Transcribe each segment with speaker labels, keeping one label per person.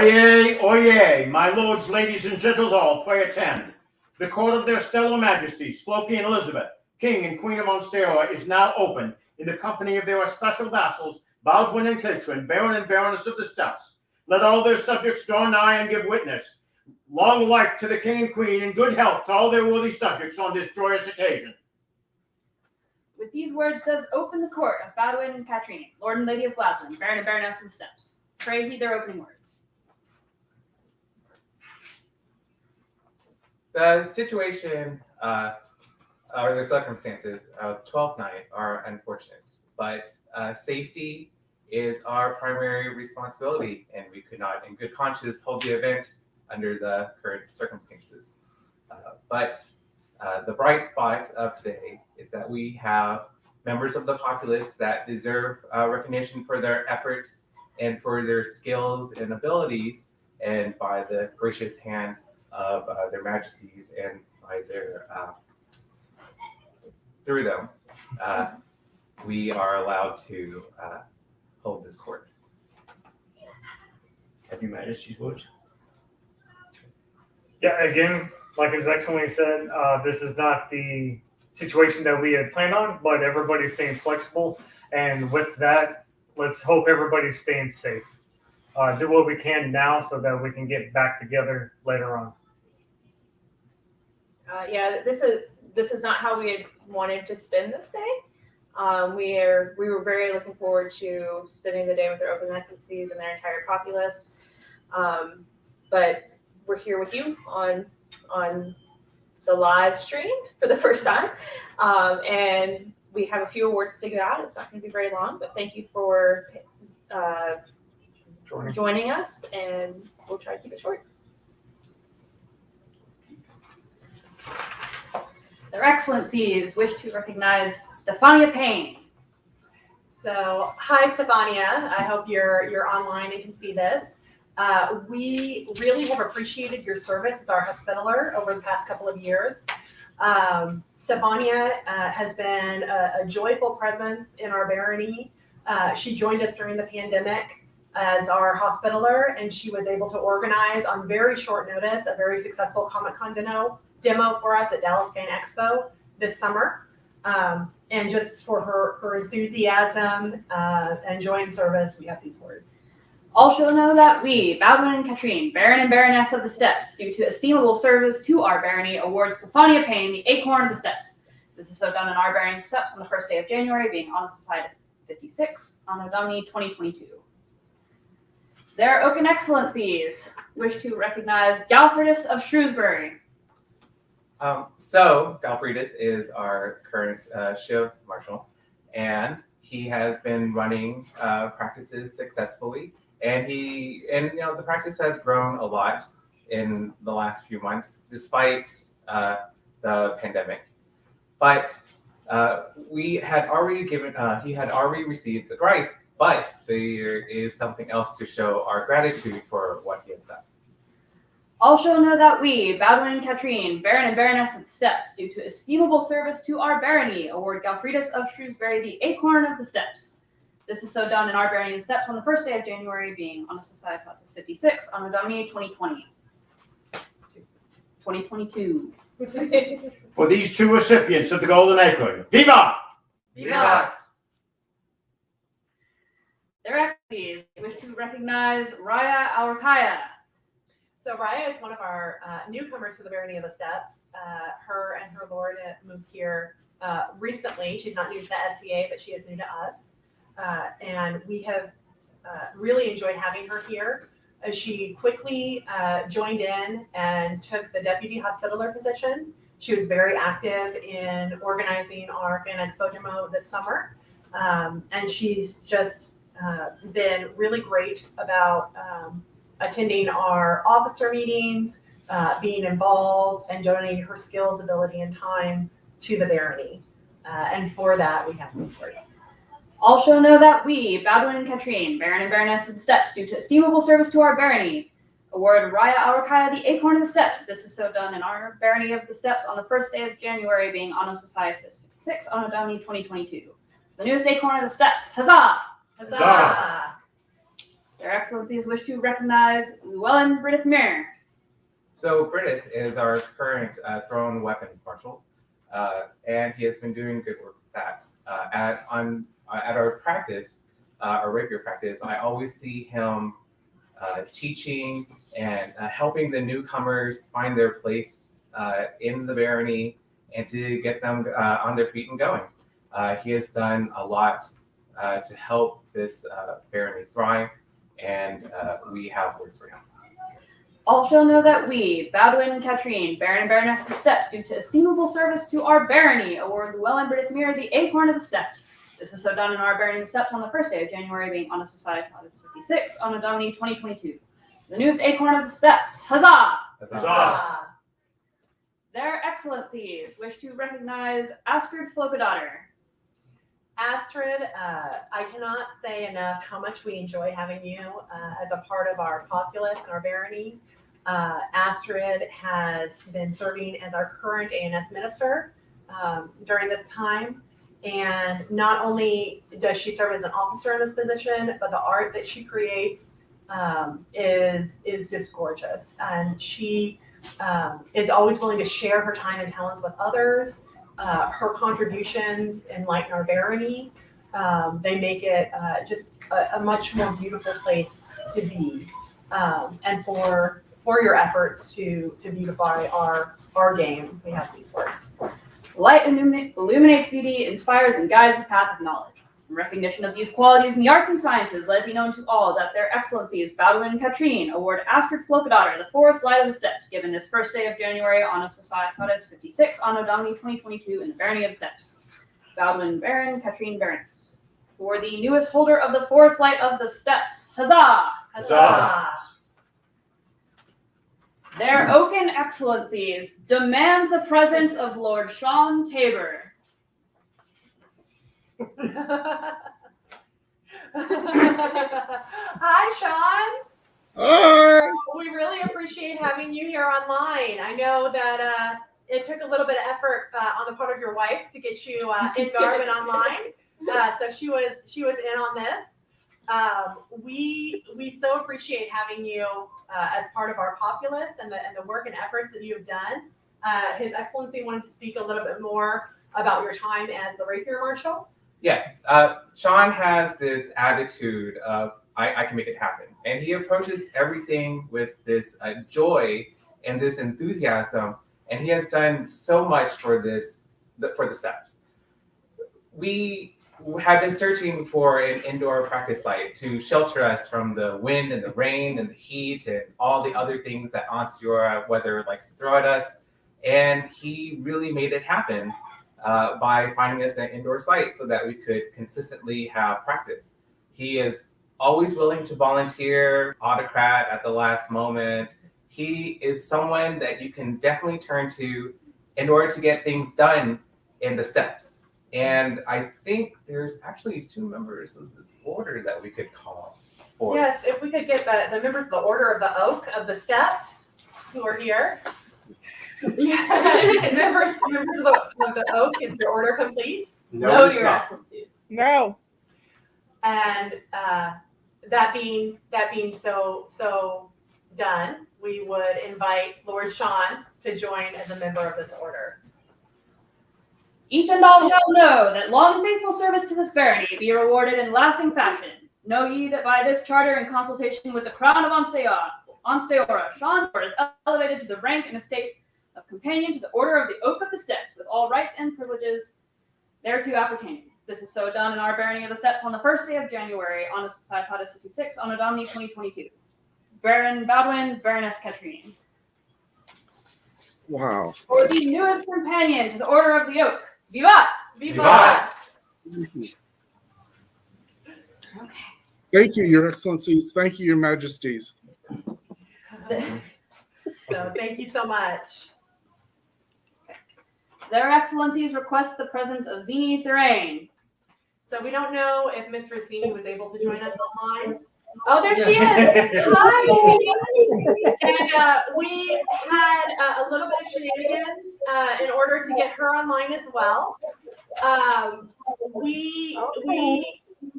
Speaker 1: Oyez, oyez, my lords, ladies, and gentles all, pray attend. The court of their stellar majesties, Floki and Elizabeth, King and Queen of Ansteorra, is now open in the company of their special vassals, Baldwin and Catrin, Baron and Baroness of the Steppes. Let all their subjects draw nigh and give witness. Long life to the King and Queen, and good health to all their worthy subjects on this joyous occasion.
Speaker 2: With these words does open the court of Baldwin and Catrin, Lord and Lady of Llewwlyn, Baron and Baroness of the Steppes. Pray heed their opening words.
Speaker 3: The situation or the circumstances of 12th night are unfortunate, but safety is our primary responsibility, and we could not, in good conscience, hold the event under the current circumstances. But the bright spot of today is that we have members of the populace that deserve recognition for their efforts and for their skills and abilities, and by the gracious hand of their majesties and by their through them, we are allowed to hold this court.
Speaker 1: Have your majesty's words?
Speaker 4: Yeah, again, like His Excellency said, this is not the situation that we had planned on, but everybody's staying flexible. And with that, let's hope everybody's staying safe. Do what we can now so that we can get back together later on.
Speaker 2: Yeah, this is not how we had wanted to spend this day. We were very looking forward to spending the day with their open excellencies and their entire populace. But we're here with you on the live stream for the first time, and we have a few awards to get out. It's not going to be very long, but thank you for joining us, and we'll try to keep it short. Their Excellencies wish to recognize Stefania Pane.
Speaker 5: So, hi Stefania. I hope you're online and can see this. We really have appreciated your service as our hospitaller over the past couple of years. Stefania has been a joyful presence in our barony. She joined us during the pandemic as our hospitaller, and she was able to organize on very short notice a very successful Comic-Con demo for us at Dallas Fan Expo this summer. And just for her enthusiasm and joy in service, we have these words.
Speaker 2: All shall know that we, Baldwin and Catrin, Baron and Baroness of the Steppes, due to estimable service to our barony, award Stefania Pane the Acorn of the Steppes. This is so done in our barony of the Steppes on the first day of January, being on Society 56, Anno Domini 2022. Their Oaken Excellencies wish to recognize Galfridus of Shrewsbury.
Speaker 3: So Galfridus is our current shiv marshal, and he has been running practices successfully. And the practice has grown a lot in the last few months, despite the pandemic. But he had already received the grace, but there is something else to show our gratitude for what he has done.
Speaker 2: All shall know that we, Baldwin and Catrin, Baron and Baroness of the Steppes, due to estimable service to our barony, award Galfridus of Shrewsbury the Acorn of the Steppes. This is so done in our barony of the Steppes on the first day of January, being on Society 56, Anno Domini 2022.
Speaker 1: For these two recipients of the Golden Acorn, Viva!
Speaker 3: Viva!
Speaker 2: Their Excellencies wish to recognize Rayya Aurkaya.
Speaker 5: So Rayya is one of our newcomers to the barony of the Steppes. Her and her lord moved here recently. She's not new to the SCA, but she is new to us. And we have really enjoyed having her here. She quickly joined in and took the deputy hospitaller position. She was very active in organizing our Fan Expo demo this summer. And she's just been really great about attending our officer meetings, being involved, and donating her skills, ability, and time to the barony. And for that, we have these words.
Speaker 2: All shall know that we, Baldwin and Catrin, Baron and Baroness of the Steppes, due to estimable service to our barony, award Rayya Aurkaya the Acorn of the Steppes. This is so done in our barony of the Steppes on the first day of January, being Anno Society 56, Anno Domini 2022. The newest Acorn of the Steppes. Huzzah!
Speaker 5: Huzzah!
Speaker 6: Their Excellencies wish to recognize Llewwlyn Brydydd.
Speaker 3: So Brydydd is our current thrown weapons marshal, and he has been doing good work with that. At our practice, our rapier practice, I always see him teaching and helping the newcomers find their place in the barony and to get them on their feet and going. He has done a lot to help this barony thrive, and we have words for him.
Speaker 6: All shall know that we, Baldwin and Katrine, Baron and Baroness of the Steppes, due to estimable service to our barony, award Llewwlyn Brydydd the Acorn of the Steppes. This is so done in our barony of the Steppes on the first day of January, being on a society of 56, on a Domini 2022. The newest Acorn of the Steppes. Huzzah!
Speaker 1: Huzzah!
Speaker 6: Their Excellencies wish to recognize Astrid Flokadottir.
Speaker 5: Astrid, I cannot say enough how much we enjoy having you as a part of our populace and our barony. Astrid has been serving as our current ANS minister during this time. And not only does she serve as an officer in this position, but the art that she creates is just gorgeous. And she is always willing to share her time and talents with others. Her contributions enlighten our barony. They make it just a much more beautiful place to be. And for your efforts to beautify our game, we have these words.
Speaker 6: Light illuminates beauty, inspires and guides the path of knowledge. In recognition of these qualities in the arts and sciences, let it be known to all that their Excellencies Baldwin and Katrine award Astrid Flokadottir the Forest Light of the Steppes, given this first day of January on a Societatis 56 Anno Domini 2022 in the Barony of the Steppes. Baldwin Baron, Katrine Baroness. For the newest holder of the Forest Light of the Steppes. Huzzah!
Speaker 1: Huzzah!
Speaker 6: Their Oaken Excellencies demand the presence of Lord Sean Tabor.
Speaker 5: Hi, Sean.
Speaker 7: Hi.
Speaker 5: We really appreciate having you here online. I know that it took a little bit of effort on the part of your wife to get you in garb and online. So she was in on this. We so appreciate having you as part of our populace and the work and efforts that you have done. His Excellency wanted to speak a little bit more about your time as the rapier marshal.
Speaker 3: Yes, Sean has this attitude of, I can make it happen. And he approaches everything with this joy and this enthusiasm. And he has done so much for the Steppes. We have been searching for an indoor practice site to shelter us from the wind and the rain and the heat and all the other things that Ansteorra weather likes to throw at us. And he really made it happen by finding us an indoor site so that we could consistently have practice. He is always willing to volunteer, autocrat at the last moment. He is someone that you can definitely turn to in order to get things done in the Steppes. And I think there's actually 2 members of this order that we could call for.
Speaker 5: Yes, if we could get the members of the Order of the Oak of the Steppes who are here. Yeah, members of the Oak, is your order complete?
Speaker 1: No, it's
Speaker 2: Your
Speaker 1: not.
Speaker 2: Excellencies.
Speaker 7: No.
Speaker 5: And that being so done, we would invite Lord Sean to join as a member of this order.
Speaker 6: Each and all shall know that long and faithful service to this barony be rewarded in lasting fashion. Know ye that by this charter, in consultation with the Crown of Ansteorra, Sean is elevated to the rank and estate of companion to the Order of the Oak of the Steppes, with all rights and privileges thereto appertaining. This is so done in our Barony of the Steppes on the first day of January, on a Societatis 56, on a Domini 2022. Baron Baldwin, Baroness Katrine.
Speaker 7: Wow.
Speaker 6: For the newest companion to the Order of the Oak, Vivat!
Speaker 5: Vivat!
Speaker 6: Okay.
Speaker 7: Thank you, Your Excellencies. Thank you, Your Majesties.
Speaker 5: So thank you so much.
Speaker 6: Their Excellencies request the presence of Xene Theriane.
Speaker 5: So we don't know if Miss Rossini was able to join us online. Oh, there she is. Hi. And we had a little bit of shenanigans in order to get her online as well. We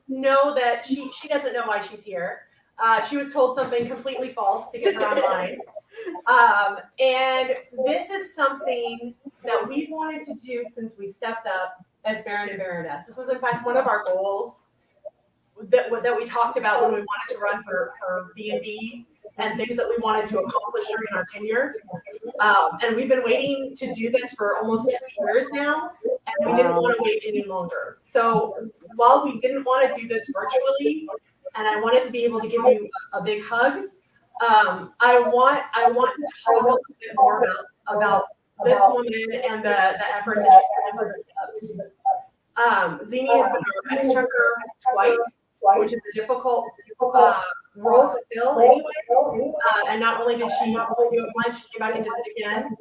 Speaker 5: know that she doesn't know why she's here. She was told something completely false to get her online. And this is something that we wanted to do since we stepped up as Baron and Baroness. This was, in fact, one of our goals that we talked about when we wanted to run for B&B and things that we wanted to accomplish during our tenure. And we've been waiting to do this for almost 2 years now, and we didn't want to wait any longer. So while we didn't want to do this virtually, and I wanted to be able to give you a big hug, I want to talk a little bit more about this woman and the efforts that she's put into the steps. Xene has been our exchequer twice, which is a difficult role to fill anyway. And not only did she do it once, she came back and did it again.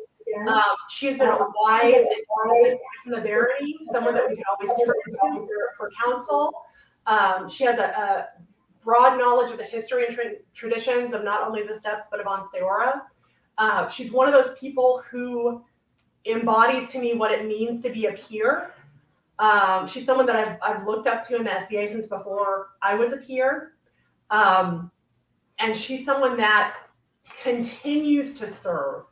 Speaker 5: She has been a wise and consistent voice in the barony, someone that we can always turn to for counsel. She has a broad knowledge of the history and traditions of not only the steppes, but of Ansteorra. She's one of those people who embodies to me what it means to be a peer. She's someone that I've looked up to in the SCA since before I was a peer. And she's someone that continues to serve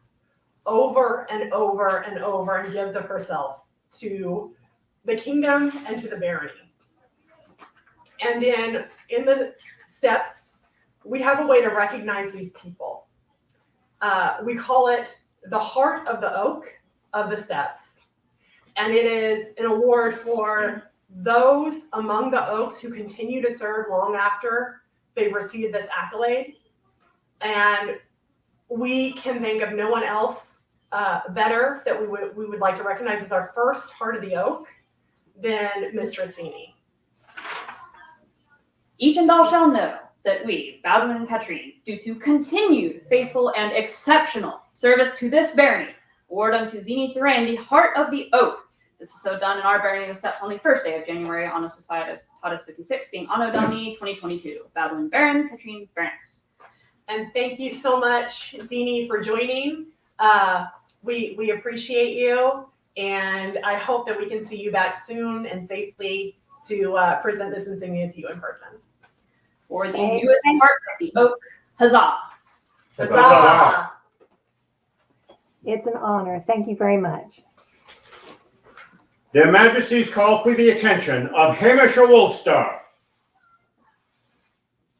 Speaker 5: over and over and over and gives of herself to the kingdom and to the barony. And in the steps, we have a way to recognize these people. We call it the heart of the oak of the steps. And it is an award for those among the oaks who continue to serve long after they've received this accolade. And we can think of no one else better that we would like to recognize as our first heart of the oak than Mistress Xene.
Speaker 6: Each and all shall know that we, Baldwin and Katrine, due to continued faithful and exceptional service to this barony, award unto Xene Theriane the heart of the oak. This is so done in our barony of the steps on the first day of January, Anno Societatis 56, being Anno Domini 2022. Baldwin Baron, Katrine Baroness.
Speaker 5: And thank you so much, Xene, for joining. We appreciate you, and I hope that we can see you back soon and safely to present this insignia to you in person.
Speaker 6: For the newest heart of the oak, huzzah!
Speaker 5: Huzzah!
Speaker 8: It's an honor. Thank you very much.
Speaker 1: Their Majesties call for the attention of Hamish or Wolfstar.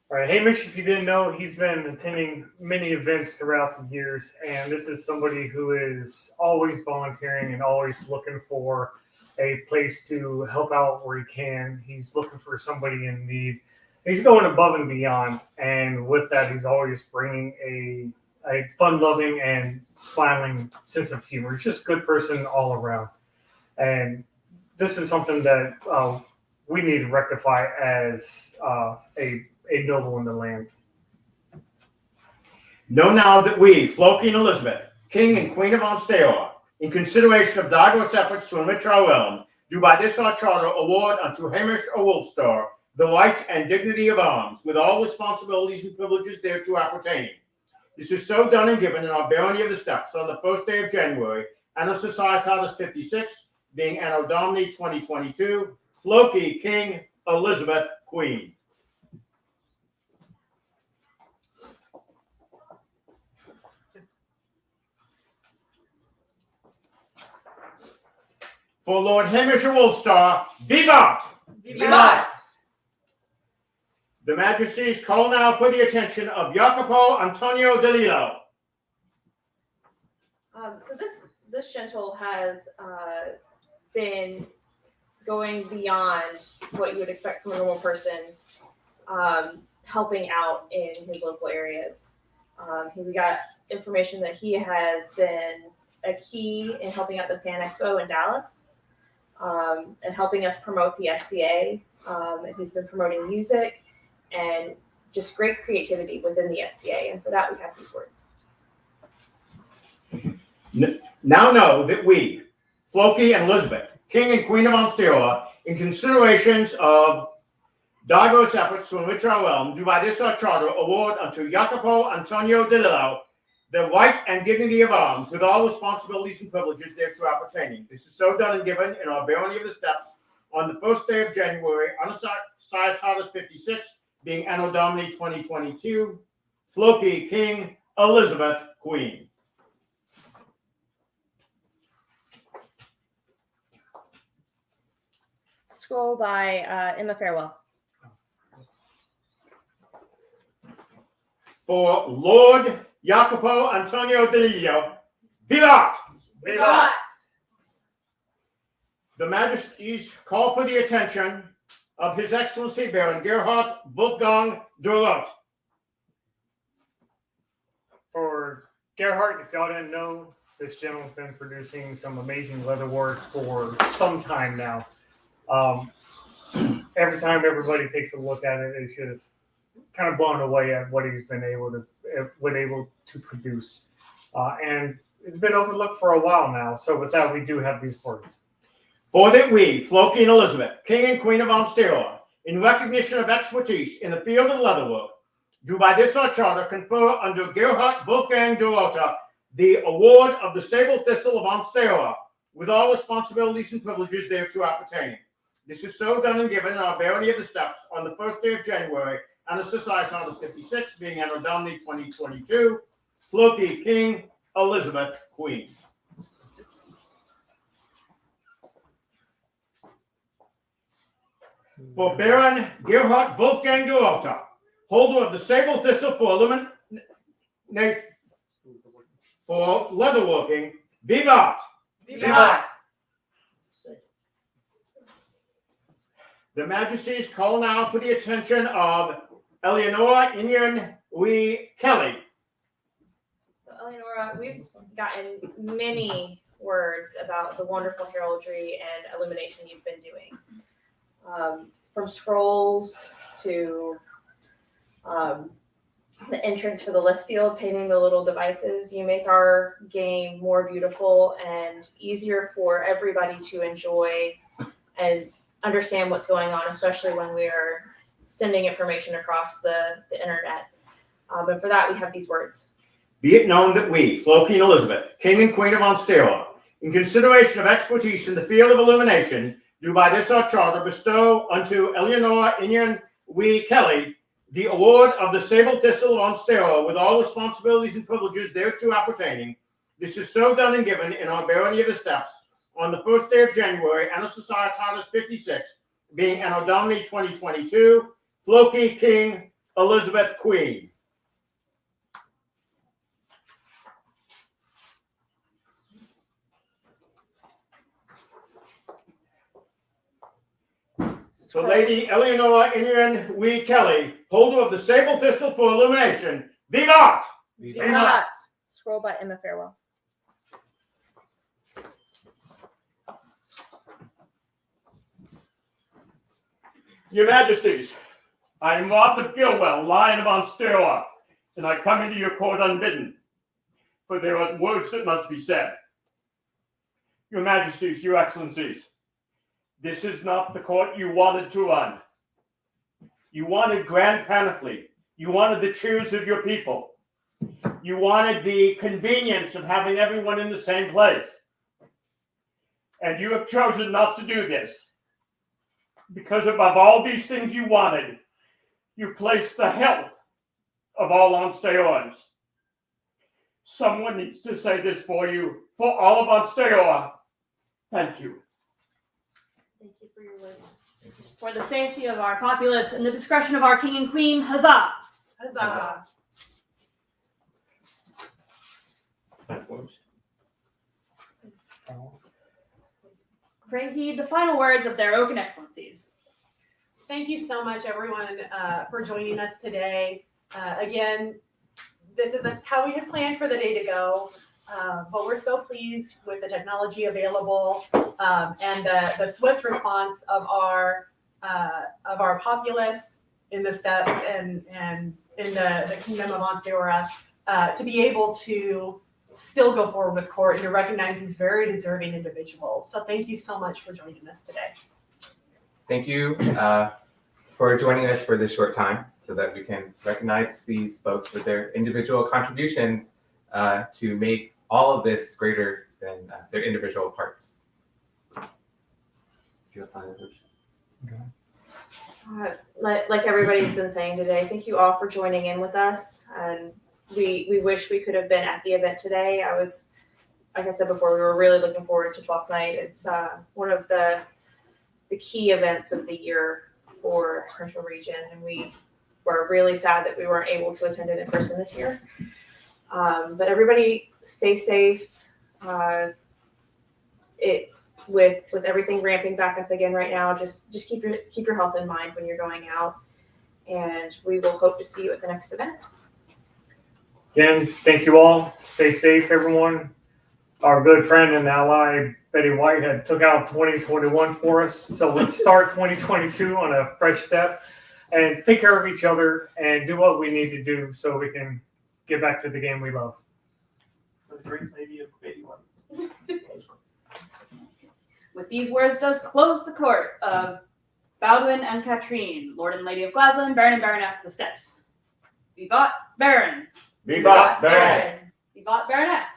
Speaker 4: All right, Hamish, if you didn't know, he's been attending many events throughout the years, and this is somebody who is always volunteering and always looking for a place to help out where he can. He's looking for somebody in need. He's going above and beyond, and with that, he's always bringing a fun-loving and smiling sense of humor. He's just a good person all around. And this is something that we need to rectify as a noble in the land.
Speaker 1: Know now that we, Floki and Elizabeth, King and Queen of Ansteorra, in consideration of diverse efforts to enrich our realm, do by this our charter award unto Hamish or Wolfstar the right and dignity of arms, with all responsibilities and privileges thereto appertaining. This is so done and given in our barony of the steppes on the first day of January, Anno Societatis 56, being Anno Domini 2022, Floki, King, Elizabeth, Queen. For Lord Hamish or Wolfstar, vivat!
Speaker 2: Vivat!
Speaker 1: The Majesties call now for the attention of Jacopo Antonio DeLillo.
Speaker 2: So this gentle has been going beyond what you would expect from a normal person, helping out in his local areas. We got information that he has been a key in helping out the Fan Expo in Dallas, and helping us promote the SCA. And he's been promoting music and just great creativity within the SCA. And for that, we have these words.
Speaker 1: Now know that we, Floki and Elizabeth, King and Queen of Ansteorra, in considerations of diverse efforts to enrich our realm, do by this our charter award unto Jacopo Antonio DeLillo the right and dignity of arms, with all responsibilities and privileges thereto appertaining. This is so done and given in our barony of the steppes on the first day of January, Anno Societatis 56, being Anno Domini 2022. Floki, King, Elizabeth, Queen.
Speaker 2: Scroll by Emma Farewell.
Speaker 1: For Lord Jacopo Antonio DeLillo, Vivat!
Speaker 4: Vivat!
Speaker 1: The Majesties call for the attention of His Excellency Baron Gerhart Wolfgang de Rote.
Speaker 4: For Gerhart, if y'all didn't know, this gentleman's been producing some amazing leather work for some time now. Every time everybody takes a look at it, it's just kind of blown away at what he's been able to produce. And it's been overlooked for a while now. So with that, we do have these words.
Speaker 1: For that we, Floki and Elizabeth, King and Queen of Ansteorra, in recognition of expertise in the field of leatherwork, do by this our charter confer under Gerhart Wolfgang de Rote the award of the Sable, Thistle of Ansteorra, with all responsibilities and privileges thereto appertaining. This is so done and given in our Barony of the Steppes on the first day of January, and the Societas 56, being Anno Domini 2022. Floki, King, Elizabeth, Queen. For Baron Gerhart Wolfgang de Rote, holder of the Sable Thistle for for leatherworking, Vivat!
Speaker 5: Vivat!
Speaker 1: The Majesties call now for the attention of Elionora Inghean Kelly.
Speaker 2: So, Elionora, we've gotten many words about the wonderful heraldry and illumination you've been doing. From scrolls to the entrance for the list field, painting the little devices. You make our game more beautiful and easier for everybody to enjoy and understand what's going on, especially when we are sending information across the internet. But for that, we have these words.
Speaker 1: Be it known that we, Floki and Elizabeth, King and Queen of Ansteorra, in consideration of expertise in the field of illumination, do by this our charter bestow unto Elionora Inghean Kelly the award of the Sable Thistle of Ansteorra with all responsibilities and privileges thereto appertaining. This is so done and given in our Barony of the Steppes on the first day of January, Anno Societatis 56, being Anno Domini 2022. Floki, King, Elizabeth, Queen. So Lady Elionora Inghean Kelly, holder of the Sable Thistle for illumination, Vivat!
Speaker 2: Vivat! Scroll by Emma Farewell.
Speaker 1: Your Majesties, I am Robert Llewwlyn, Lion of Ansteorra, and I come into your court unbidden, for there are words that must be said. Your Majesties, your Excellencies, this is not the court you wanted to run. You wanted grand panoply. You wanted the cheers of your people. You wanted the convenience of having everyone in the same place. And you have chosen not to do this. Because above all these things you wanted, you placed the health of all Ansteorrans. Someone needs to say this for you, for all of Ansteorra. Thank you.
Speaker 2: Thank you for your words.
Speaker 6: For the safety of our populace and the discretion of our king and queen, huzzah!
Speaker 5: Huzzah!
Speaker 6: Pray heed the final words of their oaken excellencies.
Speaker 5: Thank you so much, everyone, for joining us today. Again, this isn't how we had planned for the day to go, but we're so pleased with the technology available and the swift response of our populace in the steppes and in the Kingdom of Ansteorra to be able to still go forward with court and to recognize these very deserving individuals. So thank you so much for joining us today.
Speaker 3: Thank you for joining us for this short time so that we can recognize these folks for their individual contributions to make all of this greater than their individual parts. Do you have final words?
Speaker 2: Like everybody's been saying today, thank you all for joining in with us. And we wish we could have been at the event today. Like I said before, we were really looking forward to 12th night. It's one of the key events of the year for Central Region, and we were really sad that we weren't able to attend it in person this year. But everybody stay safe. With everything ramping back up again right now, just keep your health in mind when you're going out, and we will hope to see you at the next event.
Speaker 4: Again, thank you all. Stay safe, everyone. Our good friend and ally Betty White had took out 2021 for us, so let's start 2022 on a fresh step and take care of each other and do what we need to do so we can get back to the game we love.
Speaker 3: For the great lady of Betty White.
Speaker 6: With these words does close the court of Baldwin and Katrine, Lord and Lady of Glasland, Baron and Baroness of the Steps. Vivat Baron!
Speaker 1: Vivat Baron!
Speaker 6: Vivat Baroness!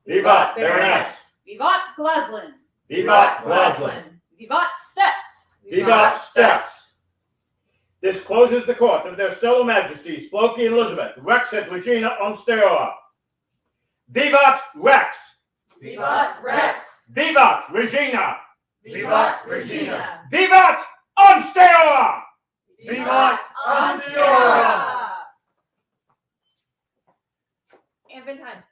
Speaker 1: Vivat Baroness!
Speaker 6: Vivat Glasland!
Speaker 1: Vivat Glasland!
Speaker 6: Vivat Steps!
Speaker 1: Vivat Steps! This closes the court of their stellar majesties, Floki and Elizabeth, Rex et Regina Ansteorra. Vivat Rex!
Speaker 5: Vivat Rex!
Speaker 1: Vivat Regina!
Speaker 5: Vivat Regina!
Speaker 1: Vivat Ansteorra!
Speaker 4: Vivat
Speaker 5: Ansteorra!
Speaker 2: And time.